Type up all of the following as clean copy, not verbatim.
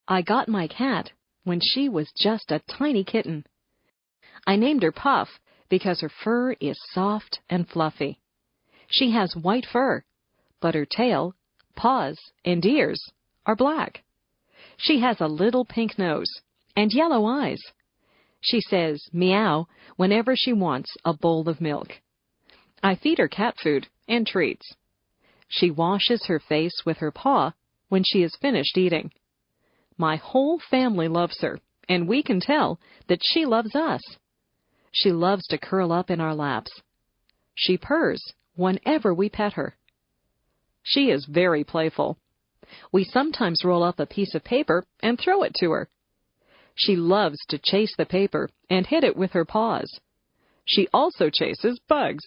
I got my cat when she was just a tiny kitten. I named her Puff because her fur is soft and fluffy. She has white fur, but her tail, paws, and ears are black. She has a little pink nose and yellow eyes. She says meow whenever she wants a bowl of milk. I feed her cat food and treats. She washes her face with her paw when she is finished eating. My whole family loves her, and we can tell that she loves us. She loves to curl up in our laps. She purrs whenever we pet her. She is very playful. We sometimes roll up a piece of paper and throw it to her. She loves to chase the paper and hit it with her paws. She also chases bugs.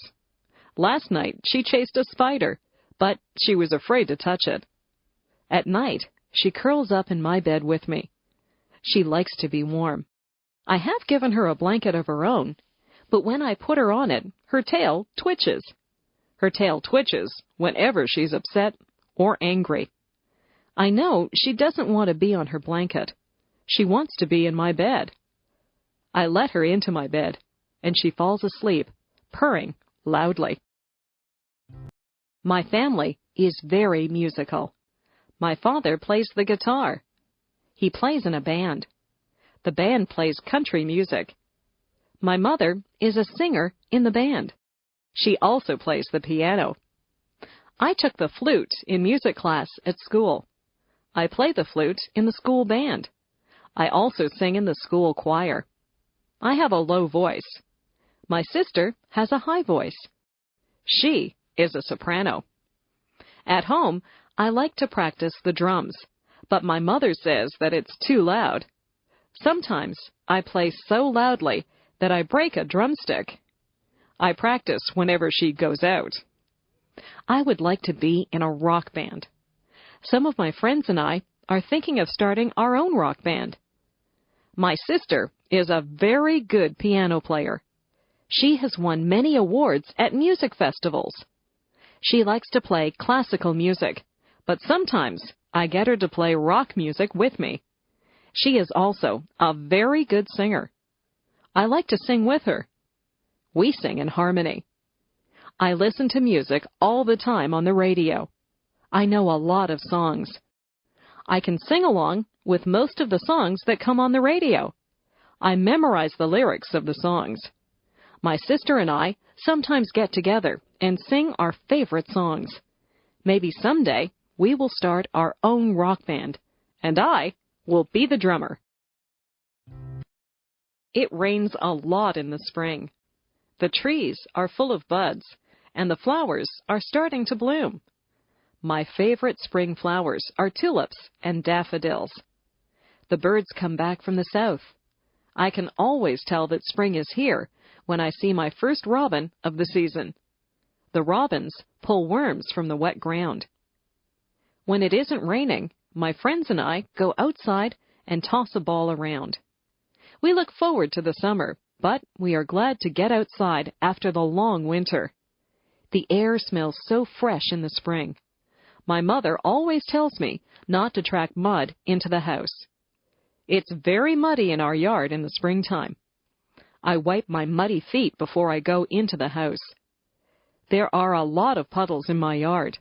Last night she chased a spider, but she was afraid to touch it. At night, she curls up in my bed with me. She likes to be warm. I have given her a blanket of her own, but when I put her on it, her tail twitches. Her tail twitches whenever she's upset or angry. I know she doesn't want to be on her blanket. She wants to be in my bed. I let her into my bed, and she falls asleep, purring loudly. My family is very musical. My father plays the guitar. He plays in a band. The band plays country music. My mother is a singer in the band. She also plays the piano. I took the flute in music class at school. I play the flute in the school band. I also sing in the school choir. I have a low voice. My sister has a high voice. She is a soprano. At home, I like to practice the drums, but my mother says that it's too loud. Sometimes I play so loudly that I break a drumstick. I practice whenever she goes out. I would like to be in a rock band. Some of my friends and I are thinking of starting our own rock band. My sister is a very good piano player. She has won many awards at music festivals. She likes to play classical music, but sometimes I get her to play rock music with me. She is also a very good singer. I like to sing with her. We sing in harmony. I listen to music all the time on the radio. I know a lot of songs. I can sing along with most of the songs that come on the radio. I memorize the lyrics of the songs. My sister and I sometimes get together and sing our favorite songs. Maybe someday we will start our own rock band, and I will be the drummer. It rains a lot in the spring. The trees are full of buds, and the flowers are starting to bloom. My favorite spring flowers are tulips and daffodils. The birds come back from the south. I can always tell that spring is here when I see my first robin of the season. The robins pull worms from the wet ground. When it isn't raining, my friends and I go outside and toss a ball around. We look forward to the summer, but we are glad to get outside after the long winter. The air smells so fresh in the spring. My mother always tells me not to track mud into the house. It's very muddy in our yard in the springtime. I wipe my muddy feet before I go into the house. There are a lot of puddles in my yard.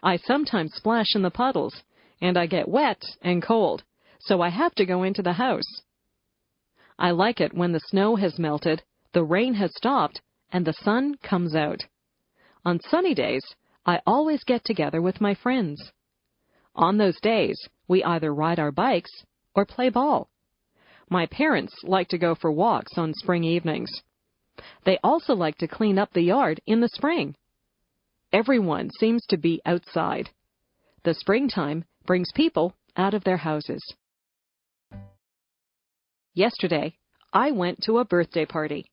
I sometimes splash in the puddles, and I get wet and cold, so I have to go into the house. I like it when the snow has melted, the rain has stopped, and the sun comes out. On sunny days, I always get together with my friends. On those days, we either ride our bikes or play ball. My parents like to go for walks on spring evenings. They also like to clean up the yard in the spring. Everyone seems to be outside. The springtime brings people out of their houses. Yesterday, I went to a birthday party.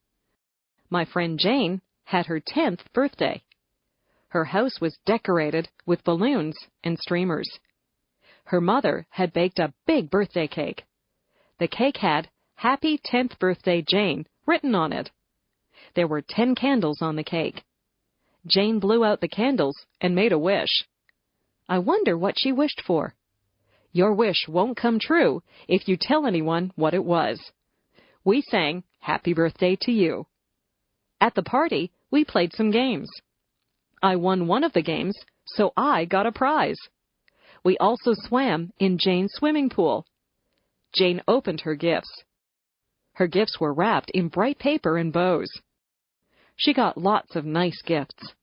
My friend Jane had her 10th birthday. Her house was decorated with balloons and streamers. Her mother had baked a big birthday cake. The cake had "Happy 10th Birthday, Jane" written on it. There were 10 candles on the cake. Jane blew out the candles and made a wish. I wonder what she wished for. Your wish won't come true if you tell anyone what it was. We sang Happy Birthday to You. At the party, we played some games. I won one of the games, so I got a prize. We also swam in Jane's swimming pool. Jane opened her gifts. Her gifts were wrapped in bright paper and bows. She got lots of nice gifts.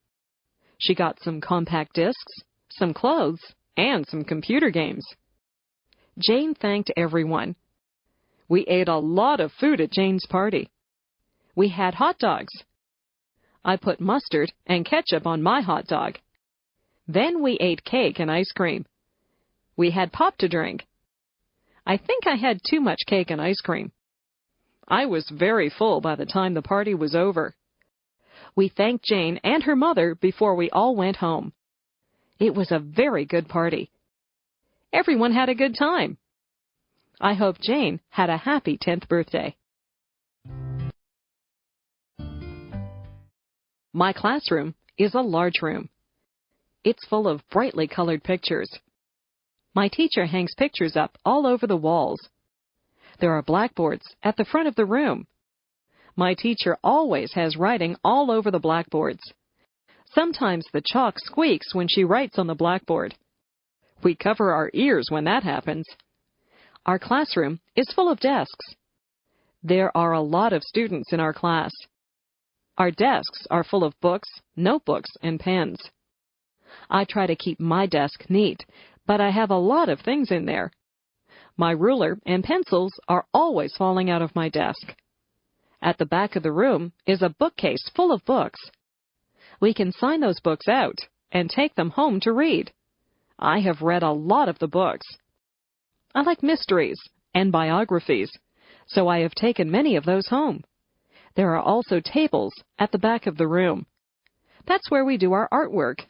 She got some compact discs, some clothes, and some computer games. Jane thanked everyone. We ate a lot of food at Jane's party. We had hot dogs. I put mustard and ketchup on my hot dog. Then we ate cake and ice cream. We had pop to drink. I think I had too much cake and ice cream. I was very full by the time the party was over. We thanked Jane and her mother before we all went home. It was a very good party. Everyone had a good time. I hope Jane had a happy 10th birthday. My classroom is a large room. It's full of brightly colored pictures. My teacher hangs pictures up all over the walls. There are blackboards at the front of the room. My teacher always has writing all over the blackboards. Sometimes the chalk squeaks when she writes on the blackboard. We cover our ears when that happens. Our classroom is full of desks. There are a lot of students in our class. Our desks are full of books, notebooks, and pens. I try to keep my desk neat, but I have a lot of things in there. My ruler and pencils are always falling out of my desk. At the back of the room is a bookcase full of books. We can sign those books out and take them home to read. I have read a lot of the books. I like mysteries and biographies, so I have taken many of those home. There are also tables at the back of the room. That's where we do our artwork.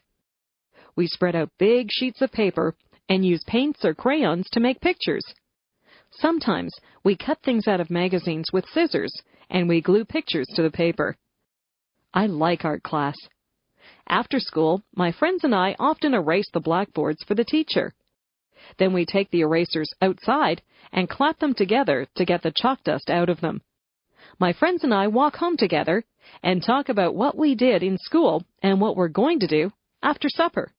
We spread out big sheets of paper and use paints or crayons to make pictures. Sometimes we cut things out of magazines with scissors and we glue pictures to the paper. I like art class. After school, my friends and I often erase the blackboards for the teacher. Then we take the erasers outside and clap them together to get the chalk dust out of them. My friends and I walk home together and talk about what we did in school and what we're going to do after supper.